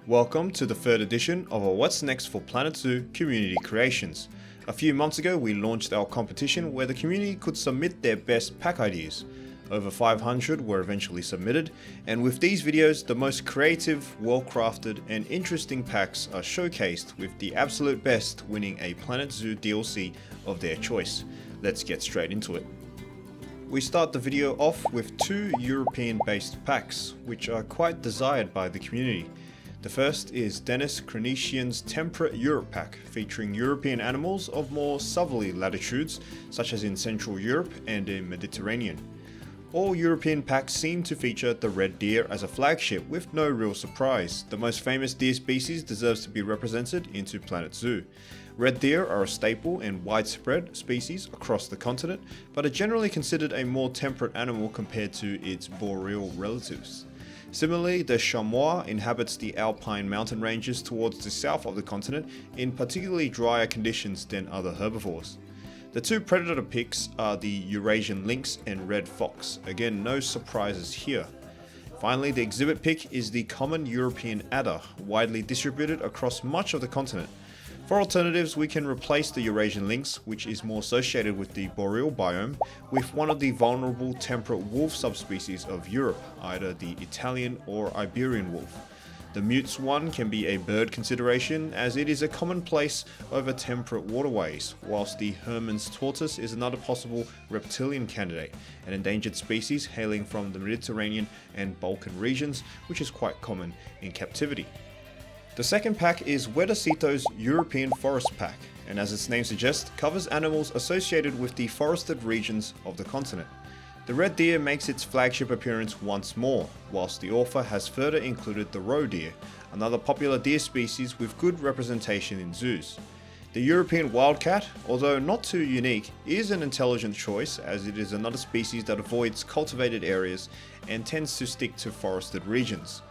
Welcome to the third edition of our What's Next for Planet Zoo community creations. A few months ago we launched our competition where the community could submit their best pack ideas. Over 500 were eventually submitted, and with these videos the most creative, well-crafted and interesting packs are showcased, with the absolute best winning a Planet Zoo DLC of their choice. Let's get straight into it. We start the video off with two European-based packs, which are quite desired by the community. The first is Dennis Kronesian's Temperate Europe pack, featuring European animals of more southerly latitudes, such as in Central Europe and in Mediterranean. All European packs seem to feature the red deer as a flagship, with no real surprise. The most famous deer species deserves to be represented into Planet Zoo. Red deer are a staple and widespread species across the continent, but are generally considered a more temperate animal compared to its boreal relatives. Similarly, the chamois inhabits the alpine mountain ranges towards the south of the continent in particularly drier conditions than other herbivores. The two predator picks are the Eurasian lynx and red fox. Again, no surprises here. Finally, the exhibit pick is the common European adder, widely distributed across much of the continent. For alternatives, we can replace the Eurasian lynx, which is more associated with the boreal biome, with one of the vulnerable temperate wolf subspecies of Europe, either the Italian or Iberian wolf. The Mutes one can be a bird consideration, as it is a commonplace over temperate waterways, whilst the Hermann's tortoise is another possible reptilian candidate, an endangered species hailing from the Mediterranean and Balkan regions, which is quite common in captivity. The second pack is Wedacito's European Forest Pack, and as its name suggests, covers animals associated with the forested regions of the continent. The red deer makes its flagship appearance once more, whilst the author has further included the roe deer, another popular deer species with good representation in zoos. The European wildcat, although not too unique, is an intelligent choice, as it is another species that avoids cultivated areas and tends to stick to forested regions.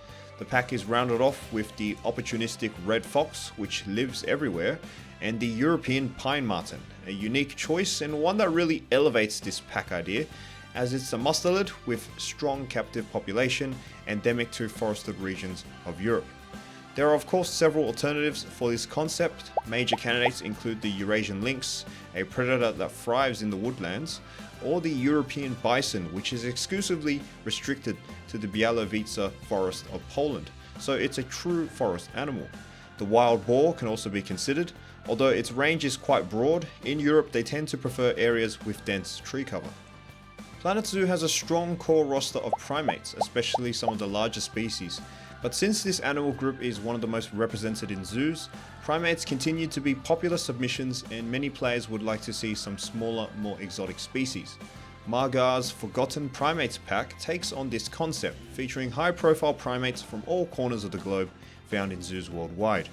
The pack is rounded off with the opportunistic red fox, which lives everywhere, and the European pine marten, a unique choice and one that really elevates this pack idea, as it's a mustelid with strong captive population endemic to forested regions of Europe. There are of course several alternatives for this concept. Major candidates include the Eurasian lynx, a predator that thrives in the woodlands, or the European bison, which is exclusively restricted to the Białowieża forest of Poland, so it's a true forest animal. The wild boar can also be considered, although its range is quite broad. In Europe they tend to prefer areas with dense tree cover. Planet Zoo has a strong core roster of primates, especially some of the larger species. But since this animal group is one of the most represented in zoos, primates continue to be popular submissions, and many players would like to see some smaller, more exotic species. Margar's Forgotten Primates pack takes on this concept, featuring high-profile primates from all corners of the globe found in zoos worldwide.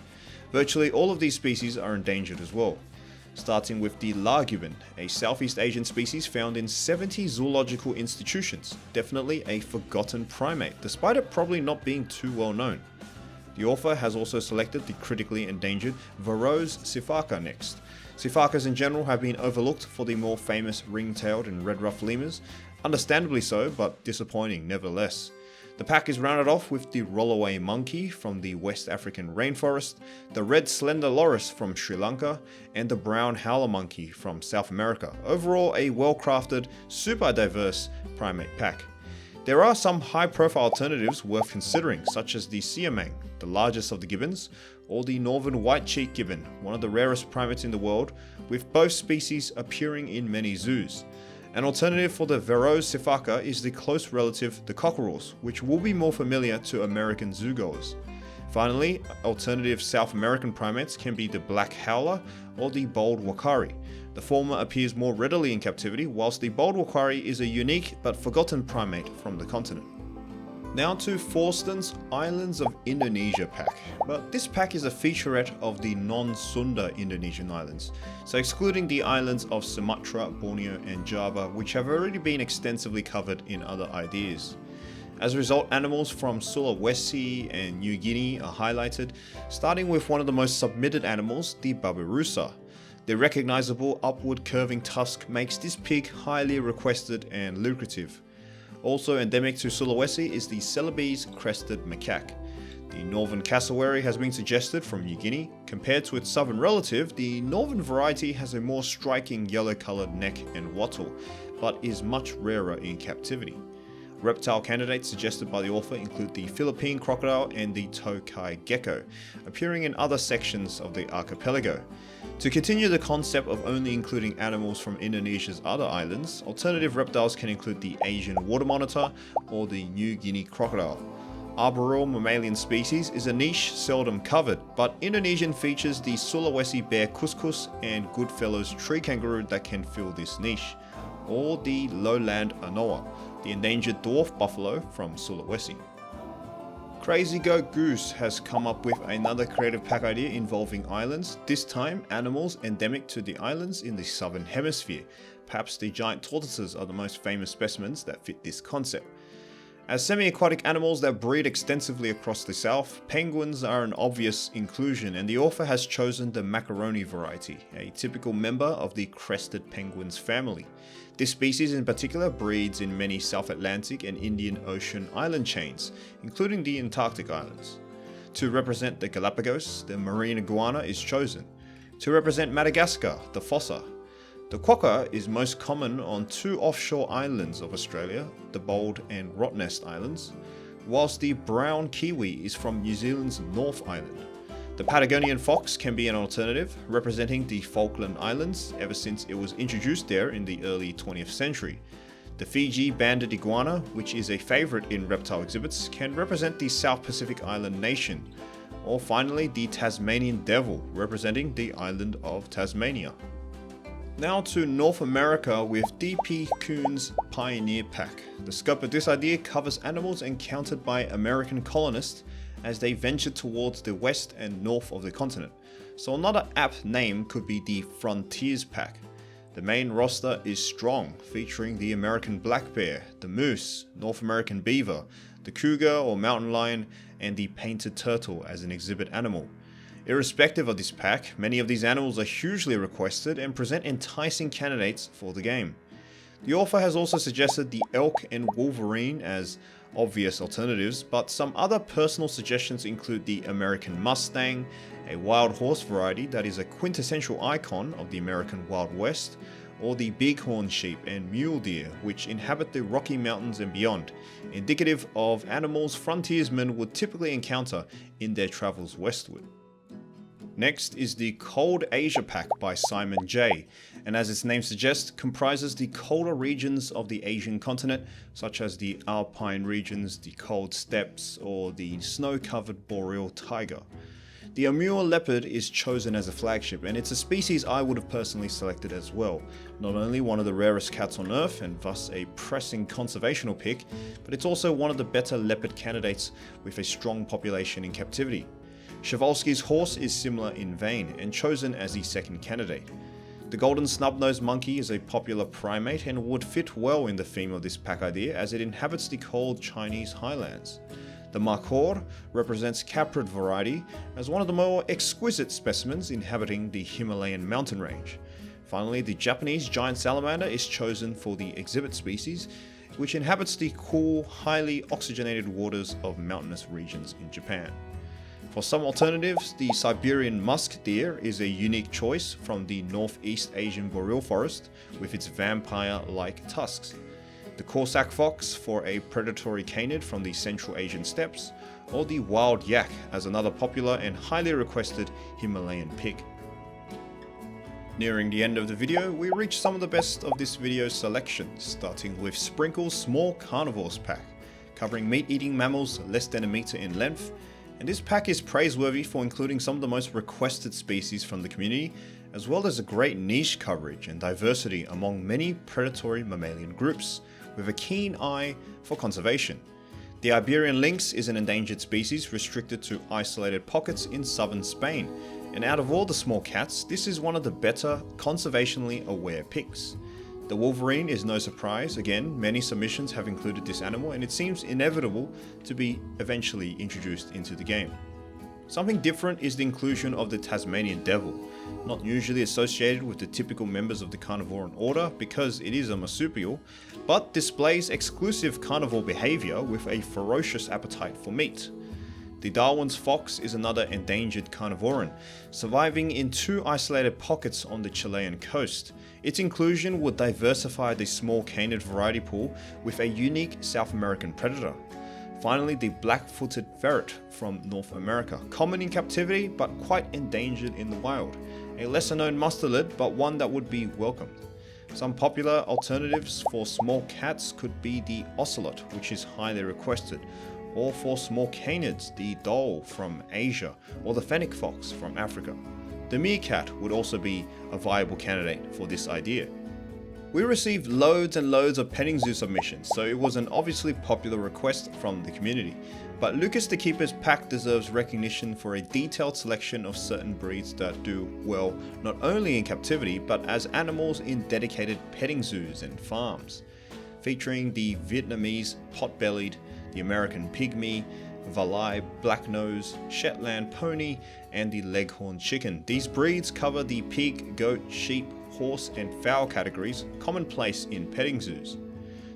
Virtually all of these species are endangered as well. Starting with the largibbon, a Southeast Asian species found in 70 zoological institutions, definitely a forgotten primate, despite it probably not being too well known. The author has also selected the critically endangered Varro's sifaka next. Sifakas in general have been overlooked for the more famous ring-tailed and red-ruffed lemurs, understandably so, but disappointing nevertheless. The pack is rounded off with the rollaway monkey from the West African rainforest, the red slender loris from Sri Lanka, and the brown howler monkey from South America. Overall, a well-crafted, super diverse primate pack. There are some high-profile alternatives worth considering, such as the siamang, the largest of the gibbons, or the northern white-cheeked gibbon, one of the rarest primates in the world, with both species appearing in many zoos. An alternative for the Varro's sifaka is the close relative, the cockerels, which will be more familiar to American zoogoers. Finally, alternative South American primates can be the black howler or the bold wakari. The former appears more readily in captivity, whilst the bold wakari is a unique but forgotten primate from the continent. Now to Forstein's Islands of Indonesia pack, but this pack is a featurette of the non-Sunda Indonesian islands, so excluding the islands of Sumatra, Borneo and Java, which have already been extensively covered in other ideas. As a result, animals from Sulawesi and New Guinea are highlighted, starting with one of the most submitted animals, the babirusa. The recognizable upward curving tusk makes this pig highly requested and lucrative. Also endemic to Sulawesi is the Celebes crested macaque. The northern cassowary has been suggested from New Guinea. Compared to its southern relative, the northern variety has a more striking yellow-coloured neck and wattle, but is much rarer in captivity. Reptile candidates suggested by the author include the Philippine crocodile and the Tokai gecko, appearing in other sections of the archipelago. To continue the concept of only including animals from Indonesia's other islands, alternative reptiles can include the Asian water monitor or the New Guinea crocodile. Arboreal mammalian species is a niche seldom covered, but Indonesian features the Sulawesi bear cuscus and Goodfellow's tree kangaroo that can fill this niche, or the lowland anoa, the endangered dwarf buffalo from Sulawesi. Crazy Goat Goose has come up with another creative pack idea involving islands, this time animals endemic to the islands in the southern hemisphere. Perhaps the giant tortoises are the most famous specimens that fit this concept. As semi-aquatic animals that breed extensively across the south, penguins are an obvious inclusion, and the author has chosen the macaroni variety, a typical member of the crested penguins family. This species in particular breeds in many South Atlantic and Indian Ocean island chains, including the Antarctic islands. To represent the Galapagos, the marine iguana is chosen. To represent Madagascar, the fossa. The quokka is most common on two offshore islands of Australia, the Bold and Rottnest Islands, whilst the brown kiwi is from New Zealand's North Island. The Patagonian fox can be an alternative, representing the Falkland Islands ever since it was introduced there in the early 20th century. The Fiji banded iguana, which is a favourite in reptile exhibits, can represent the South Pacific island nation. Or finally, the Tasmanian devil, representing the island of Tasmania. Now to North America with D.P. Kuhn's Pioneer Pack. The scope of this idea covers animals encountered by American colonists as they ventured towards the west and north of the continent, so another apt name could be the Frontiers Pack. The main roster is strong, featuring the American black bear, the moose, North American beaver, the cougar or mountain lion, and the painted turtle as an exhibit animal. Irrespective of this pack, many of these animals are hugely requested and present enticing candidates for the game. The author has also suggested the elk and wolverine as obvious alternatives, but some other personal suggestions include the American Mustang, a wild horse variety that is a quintessential icon of the American Wild West, or the bighorn sheep and mule deer, which inhabit the Rocky Mountains and beyond, indicative of animals frontiersmen would typically encounter in their travels westward. Next is the Cold Asia Pack by Simon J, and as its name suggests, comprises the colder regions of the Asian continent, such as the alpine regions, the cold steppes, or the snow-covered boreal taiga. The Amur leopard is chosen as a flagship, and it's a species I would have personally selected as well. Not only one of the rarest cats on earth, and thus a pressing conservational pick, but it's also one of the better leopard candidates with a strong population in captivity. Przewalski's horse is similar in vein, and chosen as the second candidate. The golden snub-nosed monkey is a popular primate and would fit well in the theme of this pack idea as it inhabits the cold Chinese highlands. The Makor represents caprid variety as one of the more exquisite specimens inhabiting the Himalayan mountain range. Finally, the Japanese giant salamander is chosen for the exhibit species, which inhabits the cool, highly oxygenated waters of mountainous regions in Japan. For some alternatives, the Siberian musk deer is a unique choice from the Northeast Asian boreal forest with its vampire-like tusks. The Corsac fox for a predatory canid from the Central Asian steppes, or the wild yak as another popular and highly requested Himalayan pig. Nearing the end of the video, we reach some of the best of this video's selection, starting with Sprinkle's Small Carnivores Pack, covering meat-eating mammals less than a meter in length. And this pack is praiseworthy for including some of the most requested species from the community, as well as a great niche coverage and diversity among many predatory mammalian groups, with a keen eye for conservation. The Iberian lynx is an endangered species restricted to isolated pockets in southern Spain, and out of all the small cats, this is one of the better conservationally aware picks. The wolverine is no surprise. Again, many submissions have included this animal, and it seems inevitable to be eventually introduced into the game. Something different is the inclusion of the Tasmanian devil, not usually associated with the typical members of the carnivoran order because it is a marsupial, but displays exclusive carnivore behavior with a ferocious appetite for meat. The Darwin's fox is another endangered carnivoran, surviving in 2 isolated pockets on the Chilean coast. Its inclusion would diversify the small canid variety pool with a unique South American predator. Finally, the black-footed ferret from North America, common in captivity but quite endangered in the wild. A lesser-known mustelid, but one that would be welcomed. Some popular alternatives for small cats could be the ocelot, which is highly requested, or for small canids, the dhole from Asia, or the fennec fox from Africa. The meerkat would also be a viable candidate for this idea. We received loads and loads of petting zoo submissions, so it was an obviously popular request from the community. But Lucas the Keeper's pack deserves recognition for a detailed selection of certain breeds that do well not only in captivity, but as animals in dedicated petting zoos and farms. Featuring the Vietnamese pot-bellied, the American pygmy, Valais blacknose, Shetland pony, and the leghorn chicken. These breeds cover the pig, goat, sheep, horse, and fowl categories commonplace in petting zoos.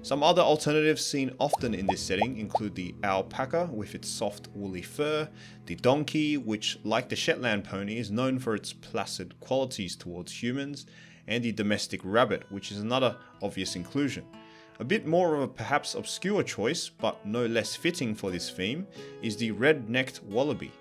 Some other alternatives seen often in this setting include the alpaca with its soft woolly fur, the donkey, which like the Shetland pony is known for its placid qualities towards humans, and the domestic rabbit, which is another obvious inclusion. A bit more of a perhaps obscure choice, but no less fitting for this theme, is the red-necked wallaby.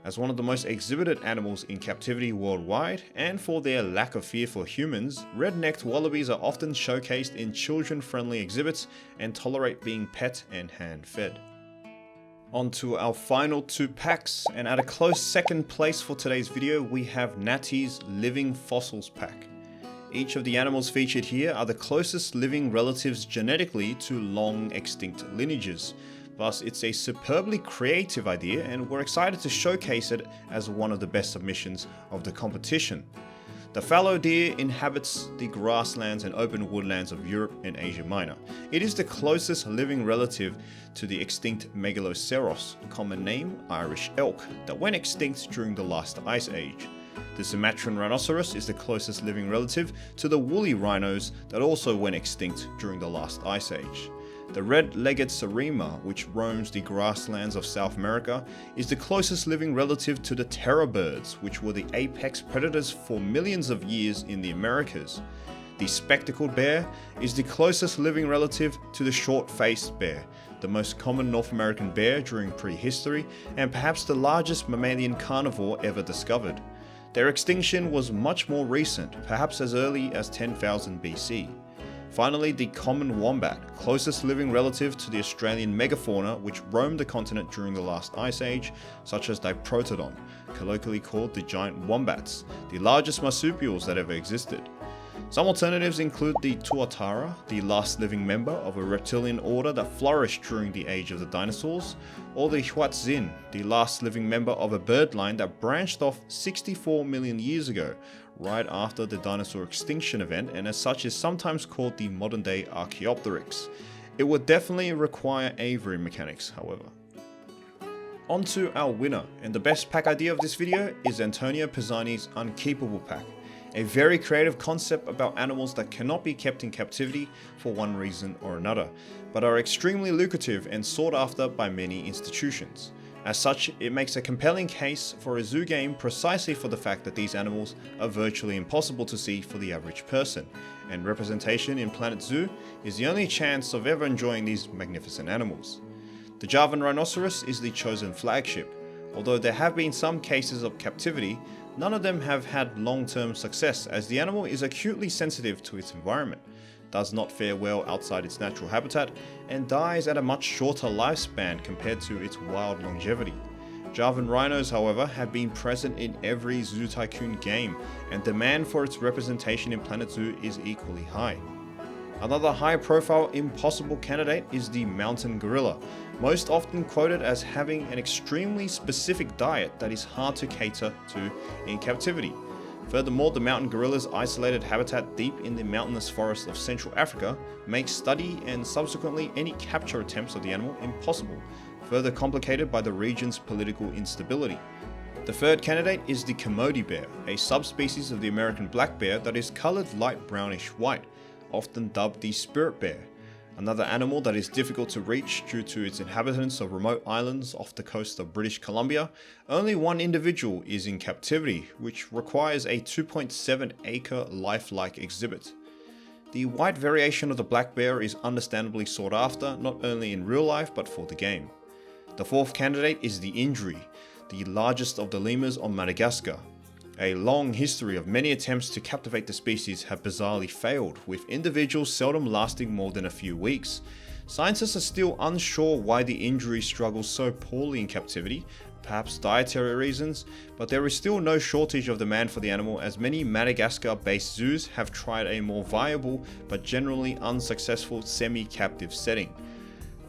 As one of the most exhibited animals in captivity worldwide, and for their lack of fear for humans, red-necked wallabies are often showcased in children-friendly exhibits and tolerate being pet and hand-fed. On to our final 2 packs, and at a close second place for today's video we have Natty's Living Fossils pack. Each of the animals featured here are the closest living relatives genetically to long extinct lineages. Thus, it's a superbly creative idea and we're excited to showcase it as one of the best submissions of the competition. The fallow deer inhabits the grasslands and open woodlands of Europe and Asia Minor. It is the closest living relative to the extinct Megaloceros, common name Irish elk, that went extinct during the last ice age. The Sumatran rhinoceros is the closest living relative to the woolly rhinos that also went extinct during the last ice age. The red-legged Sarima, which roams the grasslands of South America, is the closest living relative to the terror birds, which were the apex predators for millions of years in the Americas. The spectacled bear is the closest living relative to the short-faced bear, the most common North American bear during prehistory, and perhaps the largest mammalian carnivore ever discovered. Their extinction was much more recent, perhaps as early as 10,000 BC. Finally, the common wombat, closest living relative to the Australian megafauna which roamed the continent during the last ice age, such as Diprotodon, colloquially called the giant wombats, the largest marsupials that ever existed. Some alternatives include the tuatara, the last living member of a reptilian order that flourished during the age of the dinosaurs, or the huatzin, the last living member of a bird line that branched off 64 million years ago, right after the dinosaur extinction event, and as such is sometimes called the modern-day Archaeopteryx. It would definitely require aviary mechanics, however. On to our winner, and the best pack idea of this video is Antonio Pisani's Unkeepable pack. A very creative concept about animals that cannot be kept in captivity for one reason or another, but are extremely lucrative and sought after by many institutions. As such, it makes a compelling case for a zoo game precisely for the fact that these animals are virtually impossible to see for the average person, and representation in Planet Zoo is the only chance of ever enjoying these magnificent animals. The Javan rhinoceros is the chosen flagship. Although there have been some cases of captivity, none of them have had long-term success as the animal is acutely sensitive to its environment, does not fare well outside its natural habitat, and dies at a much shorter lifespan compared to its wild longevity. Javan rhinos, however, have been present in every Zoo Tycoon game, and demand for its representation in Planet Zoo is equally high. Another high-profile impossible candidate is the mountain gorilla, most often quoted as having an extremely specific diet that is hard to cater to in captivity. Furthermore, the mountain gorilla's isolated habitat deep in the mountainous forests of Central Africa makes study and subsequently any capture attempts of the animal impossible, further complicated by the region's political instability. The third candidate is the Commodore bear, a subspecies of the American black bear that is colored light brownish white, often dubbed the spirit bear. Another animal that is difficult to reach due to its inhabitants of remote islands off the coast of British Columbia, only one individual is in captivity, which requires a 2.7 acre lifelike exhibit. The white variation of the black bear is understandably sought after, not only in real life but for the game. The fourth candidate is the Indri, the largest of the lemurs on Madagascar. A long history of many attempts to captivate the species have bizarrely failed, with individuals seldom lasting more than a few weeks. Scientists are still unsure why the Indri struggles so poorly in captivity, perhaps dietary reasons, but there is still no shortage of demand for the animal, as many Madagascar-based zoos have tried a more viable but generally unsuccessful semi-captive setting.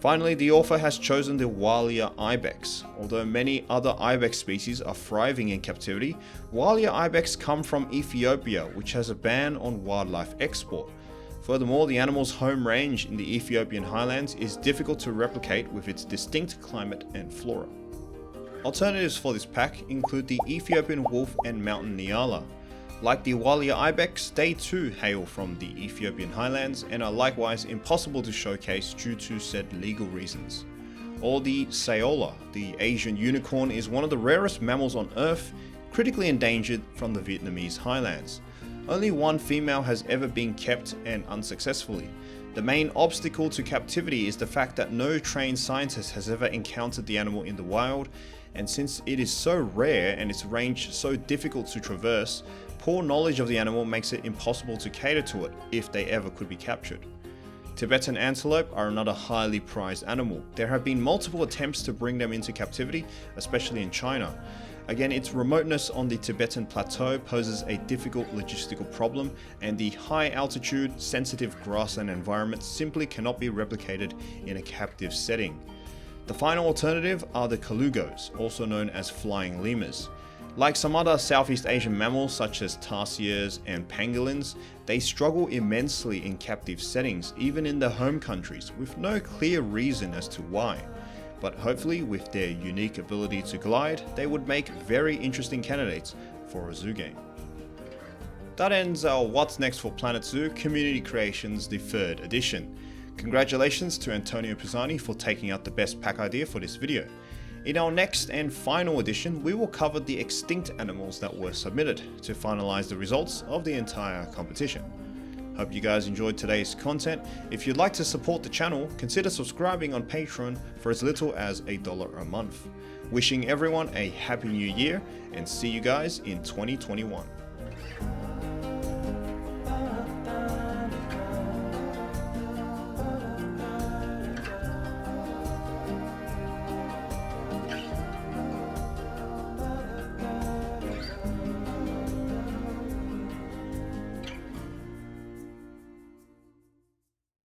Finally, the author has chosen the Walia ibex. Although many other ibex species are thriving in captivity, Walia ibex come from Ethiopia, which has a ban on wildlife export. Furthermore, the animal's home range in the Ethiopian highlands is difficult to replicate with its distinct climate and flora. Alternatives for this pack include the Ethiopian wolf and mountain nyala. Like the Walia ibex, they too hail from the Ethiopian highlands and are likewise impossible to showcase due to said legal reasons. Or the Saola, the Asian unicorn, is one of the rarest mammals on Earth, critically endangered from the Vietnamese highlands. Only one female has ever been kept, and unsuccessfully. The main obstacle to captivity is the fact that no trained scientist has ever encountered the animal in the wild, and since it is so rare and its range so difficult to traverse, poor knowledge of the animal makes it impossible to cater to it if they ever could be captured. Tibetan antelope are another highly prized animal. There have been multiple attempts to bring them into captivity, especially in China. Again, its remoteness on the Tibetan plateau poses a difficult logistical problem, and the high altitude, sensitive grassland environment simply cannot be replicated in a captive setting. The final alternative are the Kalugos, also known as flying lemurs. Like some other Southeast Asian mammals such as tarsiers and pangolins, they struggle immensely in captive settings, even in their home countries, with no clear reason as to why. But hopefully, with their unique ability to glide, they would make very interesting candidates for a zoo game. That ends our What's Next for Planet Zoo Community Creations, the 3rd edition. Congratulations to Antonio Pisani for taking out the best pack idea for this video. In our next and final edition, we will cover the extinct animals that were submitted to finalize the results of the entire competition. Hope you guys enjoyed today's content. If you'd like to support the channel, consider subscribing on Patreon for as little as $1 a month. Wishing everyone a happy new year, and see you guys in 2021.